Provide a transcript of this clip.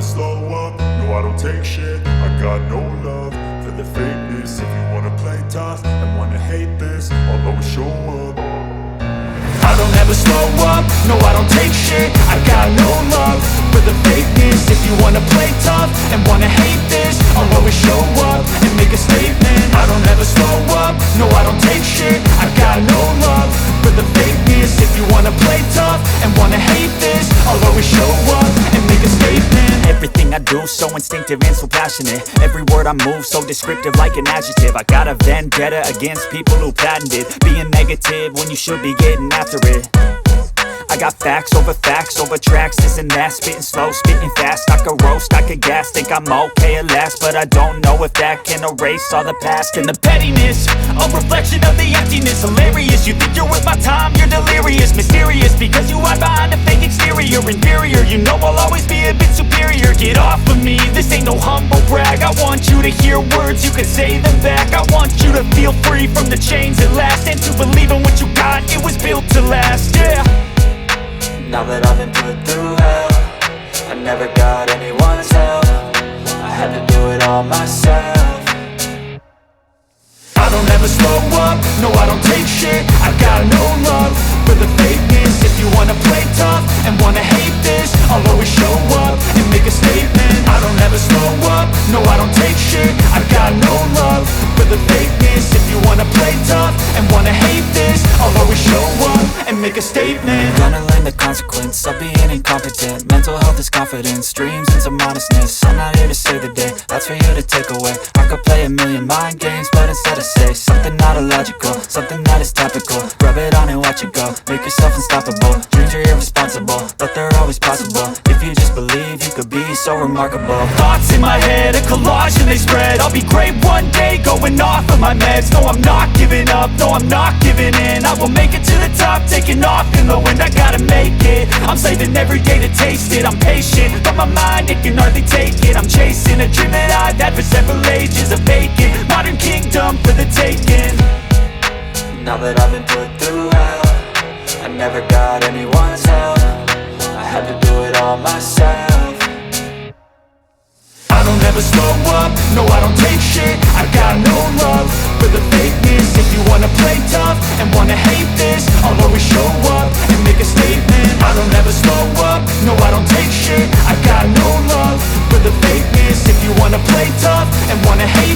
slow up, no I don't take shit. I got no love for the fakeness. If you wanna play tough and wanna hate this, I'll always show up. I don't ever slow up, no I don't take shit. I got no love for the fakeness. If you wanna play tough and wanna hate this, I'll always show up and make a statement. I don't ever slow up, no I don't take shit. I got no love for the fakeness. If you wanna play tough and wanna hate this, I'll always show up and make a statement. Everything I do so instinctive and so passionate. Every word I move so descriptive like an adjective. I got a vendetta against people who patented being negative when you should be getting after it. I got facts over tracks, this and that. Spitting slow, spitting fast, I could roast, I could gas. Think I'm okay at last, but I don't know if that can erase all the past. And the pettiness, a reflection of the emptiness. Hilarious, you think you're worth my time, you're delirious. Mysterious, because you hide behind a fake exterior. Inferior, you know I'll always be a bit superior. Get off of me, this ain't no humble brag. I want you to hear words, you can say them back. I want you to feel free from the chains at last, and to believe in what you got, it was built to last, yeah. Now that I've been put through hell, I never got anyone's help. I had to do it all myself. I don't ever slow up, no I don't take shit. I got no love for the fakeness. If you wanna play tough and wanna hate this, I'll always show up and make a statement. I don't ever slow up, no I don't take shit. I got no love for the fakeness. If you wanna play tough and wanna hate this, I'll always show up and make a statement. Gonna learn the consequence of being incompetent. Mental health is confidence, dreams and some honestness. I'm not here to save the day, that's for you to take away. I could play a million mind games, but instead I say something not illogical, something that is topical. Rub it on and watch it go, make yourself unstoppable. Dreams are irresponsible, but they're always possible. If you just believe, you could be so remarkable. Thoughts in my head, a collage and they spread. I'll be great one day, going off of my meds. No, I'm not giving up, no, I'm not giving in. I will make it to the top, taking off in the wind. I gotta make it, I'm saving every day to taste it. I'm patient, but my mind, it can hardly take it. I'm chasing a dream that I've had for several ages. A vacant, modern kingdom for the taking. Now that I've been put through hell, I never got anyone's help. I had to do it all myself. I don't ever slow up, no I don't take shit. I got no love for the fakeness. If you wanna play tough and wanna hate this, I'll always show up and make a statement. I don't ever slow up, no I don't take shit. I got no love for the fakeness. If you wanna play tough and wanna hate